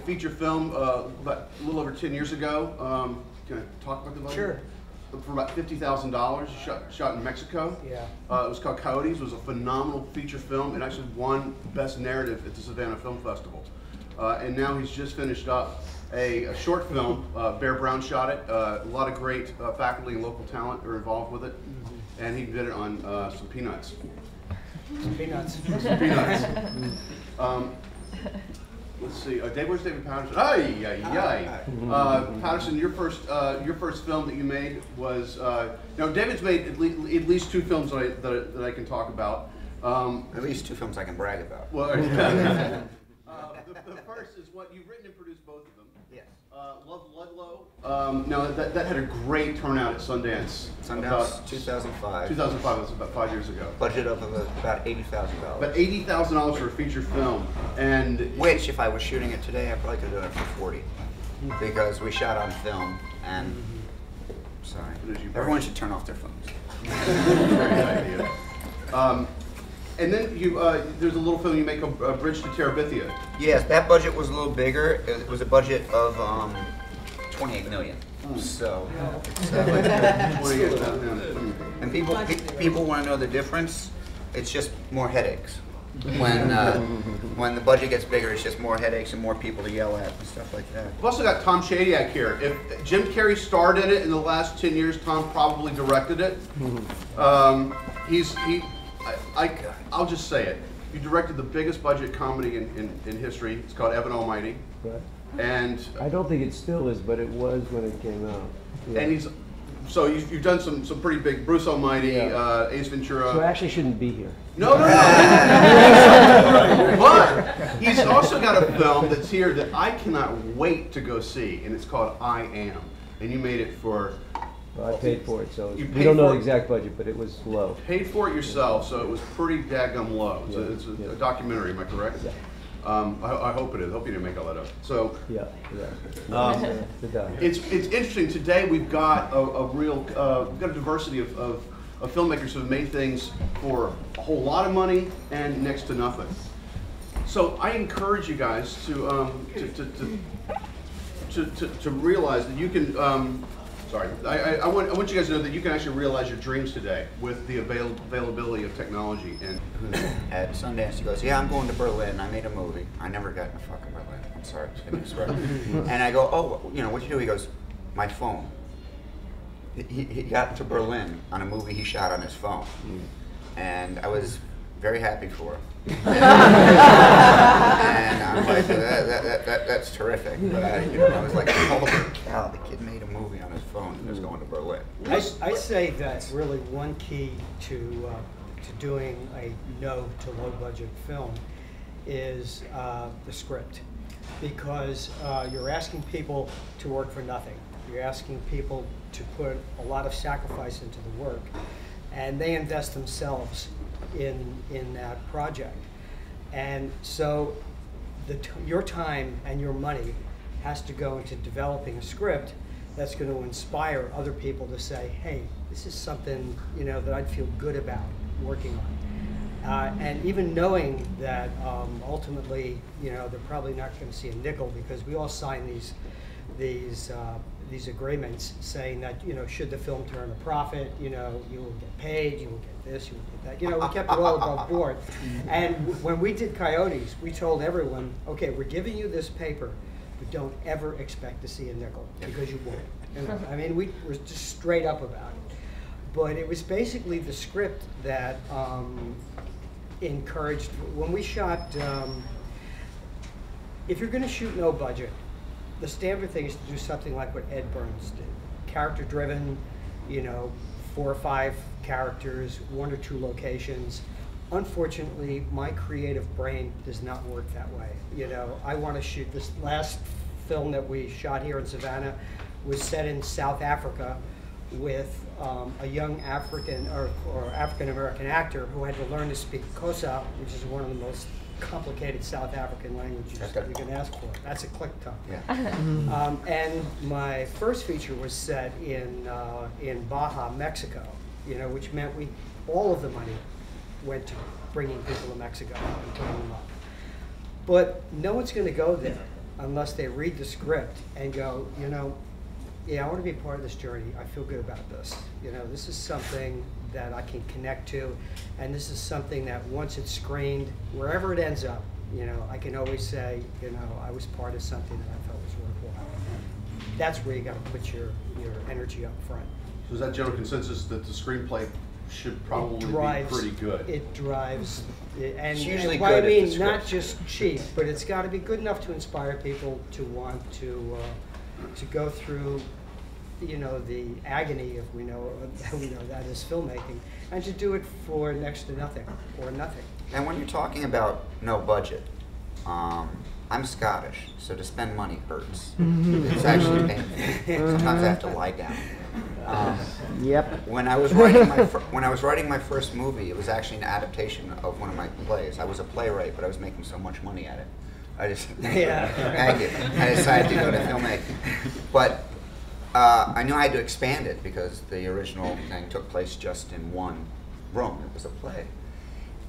a feature film about a little over 10 years ago. Can I talk about the budget? Sure. For about $50,000, shot in Mexico. Yeah. It was called Coyotes. It was a phenomenal feature film. It actually won Best Narrative at the Savannah Film Festival. And now he's just finished up a short film. Bear Brown shot it. A lot of great faculty and local talent are involved with it. And he did it on some peanuts. Peanuts. Some peanuts. Let's see. Dave, where's David Patterson? Patterson, your first film that you made was. Now, David's made at least 2 films that I can talk about. At least 2 films I can brag about. Well, the first is what you've written and produced both of them. Yes. Love Ludlow. Now that had a great turnout at Sundance. Sundance, 2005. 2005. That was about 5 years ago. Budget of about $80,000. About $80,000 for a feature film, and which, if I was shooting it today, I probably could have done it for 40, because we shot on film. And sorry, everyone should turn off their phones. Very good idea. And then there's a little film you make, a Bridge to Terabithia. Yes, that budget was a little bigger. It was a budget of $28 million. So, and people want to know the difference. It's just more headaches. When the budget gets bigger, it's just more headaches and more people to yell at and stuff like that. We've also got Tom Shadyac here. If Jim Carrey starred in it in the last 10 years, Tom probably directed it. I'll just say it. You directed the biggest budget comedy in history. It's called Evan Almighty. Right. And I don't think it still is, but it was when it came out. Yeah. And you've done some pretty big, Bruce Almighty, Ace Ventura. So I actually shouldn't be here. No. But he's also got a film that's here that I cannot wait to go see, and it's called I Am. And you made it for. Well, I paid for it, so we don't know the exact budget, but it was low. Paid for it yourself, so it was pretty daggum low. It's a documentary, am I correct? Yeah. I hope it is. I hope you didn't make all that up. So it's interesting. Today we've got we've got a diversity of filmmakers who have made things for a whole lot of money and next to nothing. So I encourage you guys to realize that you can. I want you guys to know that you can actually realize your dreams today with the availability of technology. And at Sundance, he goes, "Yeah, I'm going to Berlin. I made a movie. I never got to fucking Berlin. I'm sorry, I didn't swear." And I go, "Oh, what'd you do?" He goes, "My phone." He got to Berlin on a movie he shot on his phone, and I was very happy for him. And I'm like, that's terrific. But I was like, holy cow, the kid made a movie on his phone and is going to Berlin. I say that really one key to doing a no to low budget film is the script, because you're asking people to work for nothing. You're asking people to put a lot of sacrifice into the work, and they invest themselves in that project. And so your time and your money has to go into developing a script that's going to inspire other people to say, hey, this is something that I'd feel good about working on. And even knowing that ultimately they're probably not going to see a nickel, because we all sign these agreements saying that should the film turn a profit, you will get paid, you will get this, you will get that. We kept it all above board. And when we did Coyotes, we told everyone, okay, we're giving you this paper, but don't ever expect to see a nickel, because you won't. I mean, we were just straight up about it. But it was basically the script that encouraged. When we shot, if you're going to shoot no budget, the standard thing is to do something like what Ed Burns did. Character-driven, 4 or 5 characters, 1 or 2 locations. Unfortunately, my creative brain does not work that way. I want to shoot. This last film that we shot here in Savannah was set in South Africa with a young African or African-American actor who had to learn to speak Xhosa, which is one of the most complicated South African languages you can ask for. That's a click tongue. Yeah. And my first feature was set in Baja, Mexico, which meant all of the money went to bringing people to Mexico and putting them up. But no one's going to go there unless they read the script and go, you know, yeah, I want to be part of this journey. I feel good about this. You know, this is something that I can connect to, and this is something that once it's screened, wherever it ends up, you know, I can always say, you know, I was part of something that I felt was worthwhile. That's where you got to put your energy up front. So is that general consensus that the screenplay should probably be pretty good? It drives, and It's usually by I good if mean, the not script- just cheap, but it's got to be good enough to inspire people to want to go through, you know, the agony of we know that is filmmaking, and to do it for next to nothing or nothing. And when you're talking about no budget, I'm Scottish, so to spend money hurts. It's actually painful. Sometimes I have to lie down. Yep. When I was writing my first movie, it was actually an adaptation of one of my plays. I was a playwright, but I was making so much money at it. I just Yeah. thank you. I decided to go to filmmaking, but I knew I had to expand it because the original thing took place just in one room. It was a play.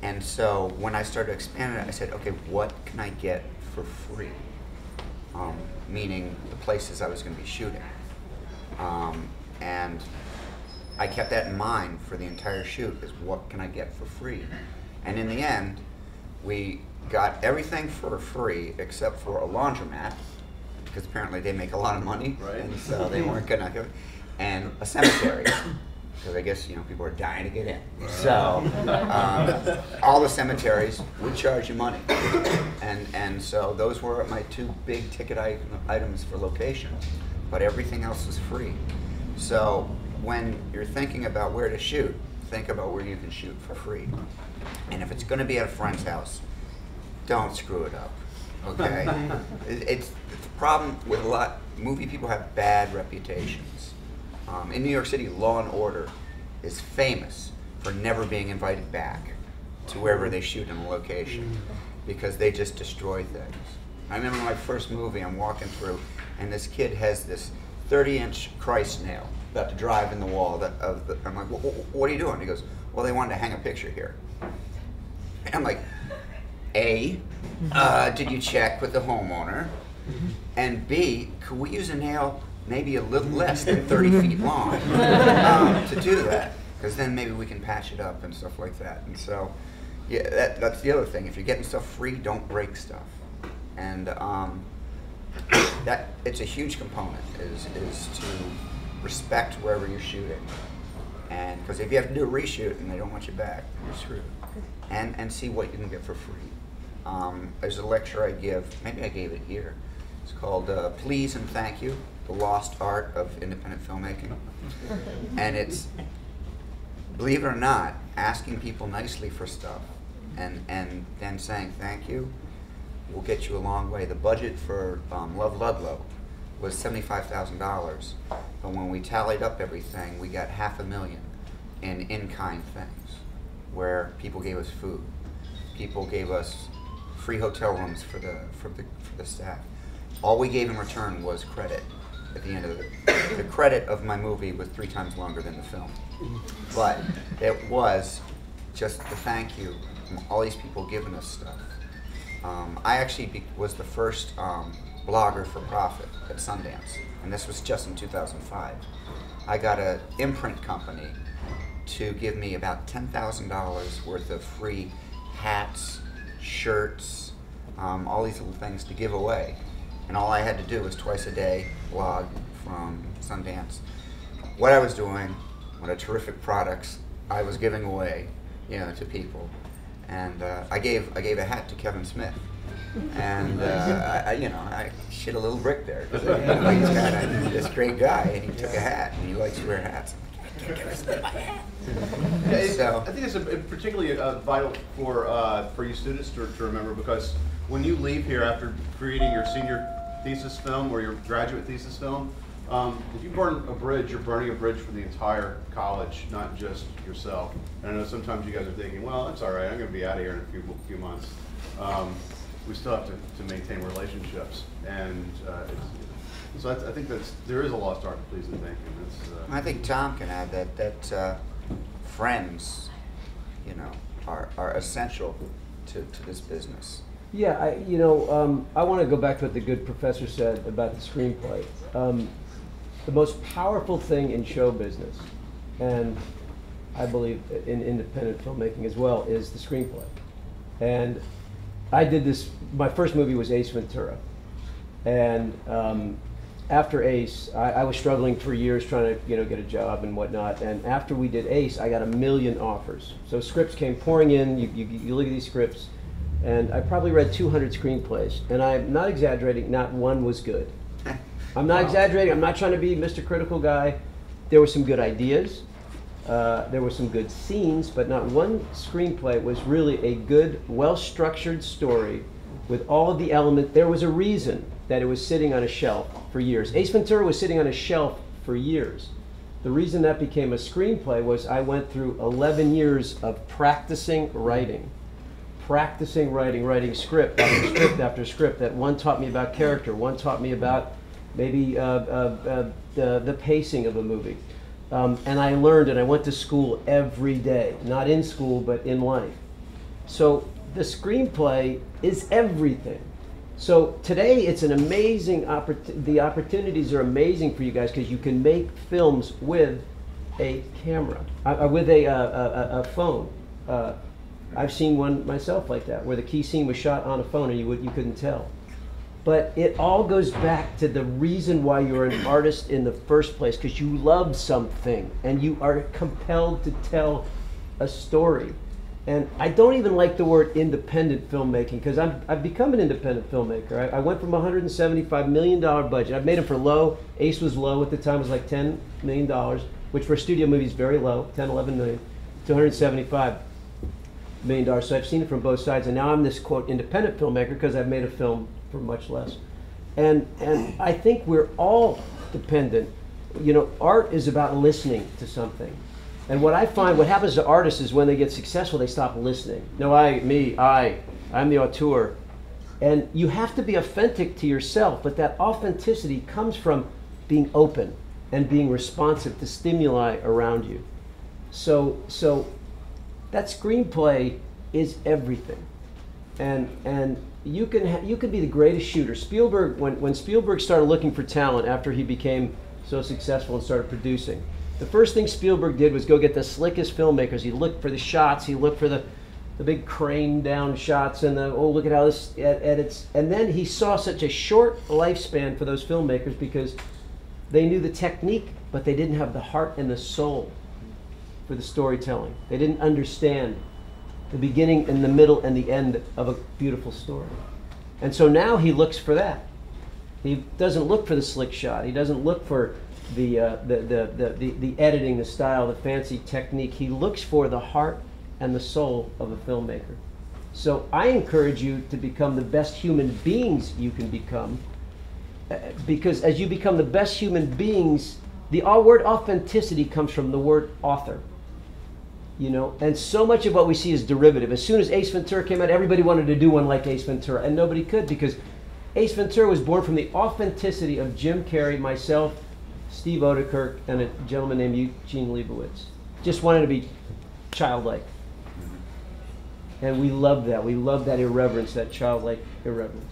And so when I started expanding it, I said, okay, what can I get for free? Meaning the places I was going to be shooting. And I kept that in mind for the entire shoot, is what can I get for free? And in the end, we got everything for free except for a laundromat, because apparently they make a lot of money, Right. and so they weren't going to give it, and a cemetery. Because I guess, you know, people are dying to get in. So all the cemeteries would charge you money. And so those were my two big ticket items for location. But everything else was free. So when you're thinking about where to shoot, think about where you can shoot for free. And if it's going to be at a friend's house, don't screw it up. Okay? It's the problem with a lot, movie people have bad reputations. In New York City, Law and Order is famous for never being invited back to wherever they shoot in a location because they just destroy things. I remember my first movie, I'm walking through, and this kid has this 30-inch Christ nail about to drive in the wall I'm like, what are you doing? He goes, well, they wanted to hang a picture here. And I'm like, A, did you check with the homeowner? And B, could we use a nail maybe a little less than 30 feet long to do that? Because then maybe we can patch it up and stuff like that. And so, yeah, that's the other thing. If you're getting stuff free, don't break stuff. And that it's a huge component is to respect wherever you're shooting. And because if you have to do a reshoot and they don't want you back, you're screwed. And see what you can get for free. There's a lecture I give, maybe I gave it here. It's called Please and Thank You, The Lost Art of Independent Filmmaking. And it's, believe it or not, asking people nicely for stuff and then saying thank you will get you a long way. The budget for Love Ludlow was $75,000, but when we tallied up everything, we got $500,000 in-kind things, where people gave us food, people gave us free hotel rooms for the staff. All we gave in return was credit at the end of it. The credit of my movie was 3 times longer than the film, but it was just the thank you from all these people giving us stuff. I actually was the first blogger for profit at Sundance, and this was just in 2005. I got an imprint company to give me about $10,000 worth of free hats, shirts, all these little things to give away. And all I had to do was twice a day blog from Sundance what I was doing, what a terrific products I was giving away, you know, to people. And I gave a hat to Kevin Smith, and I shit a little brick there because he's kind of this great guy, and he took a hat, and he likes to wear hats. I can't Kevin Smith my hat. Yeah, So I think it's particularly vital for you students to remember, because when you leave here after creating your senior thesis film or your graduate thesis film, if you burn a bridge, you're burning a bridge for the entire college, not just yourself. And I know sometimes you guys are thinking, well, it's all right, I'm going to be out of here in a few months. We still have to maintain relationships, and so I think there is a lost art to please and thank you. I think Tom can add that friends, you know, are essential to this business. Yeah, I want to go back to what the good professor said about the screenplay. The most powerful thing in show business, and I believe in independent filmmaking as well, is the screenplay. And I did this, my first movie was Ace Ventura. And after Ace, I was struggling for years trying to get a job and whatnot. And after we did Ace, I got 1 million offers. So scripts came pouring in, you look at these scripts, and I probably read 200 screenplays. And I'm not exaggerating, not one was good. I'm not exaggerating, I'm not trying to be Mr. Critical guy. There were some good ideas, there were some good scenes, but not one screenplay was really a good, well-structured story with all of the elements. There was a reason that it was sitting on a shelf for years. Ace Ventura was sitting on a shelf for years. The reason that became a screenplay was I went through 11 years of practicing writing, writing script after script after script. That one taught me about character, one taught me about maybe the pacing of a movie. And I learned, and I went to school every day, not in school, but in life. So the screenplay is everything. So today it's an amazing the opportunities are amazing for you guys because you can make films with a camera, with a phone. I've seen one myself like that, where the key scene was shot on a phone and you couldn't tell. But it all goes back to the reason why you're an artist in the first place, because you love something and you are compelled to tell a story. And I don't even like the word independent filmmaking, because I've become an independent filmmaker. I went from a $175 million budget. I've made them for low. Ace was low at the time. It was like $10 million, which for a studio movie is very low, 10, 11 million, to $175 million. So I've seen it from both sides. And now I'm this, quote, independent filmmaker because I've made a film for much less. And I think we're all dependent. Art is about listening to something. And what I find, what happens to artists is when they get successful, they stop listening. No, I'm the auteur. And you have to be authentic to yourself, but that authenticity comes from being open and being responsive to stimuli around you. So that screenplay is everything. And you can be the greatest shooter. Spielberg, when Spielberg started looking for talent after he became so successful and started producing, the first thing Spielberg did was go get the slickest filmmakers. He looked for the shots, he looked for the big crane down shots and look at how this edits. And then he saw such a short lifespan for those filmmakers because they knew the technique, but they didn't have the heart and the soul for the storytelling. They didn't understand the beginning and the middle and the end of a beautiful story. And so now he looks for that. He doesn't look for the slick shot. He doesn't look for the editing, the style, the fancy technique. He looks for the heart and the soul of a filmmaker. So I encourage you to become the best human beings you can become, because as you become the best human beings, the word authenticity comes from the word author. And so much of what we see is derivative. As soon as Ace Ventura came out, everybody wanted to do one like Ace Ventura, and nobody could, because Ace Ventura was born from the authenticity of Jim Carrey, myself, Steve Odekirk, and a gentleman named Eugene Leibowitz. Just wanted to be childlike. And we love that. We love that irreverence, that childlike irreverence.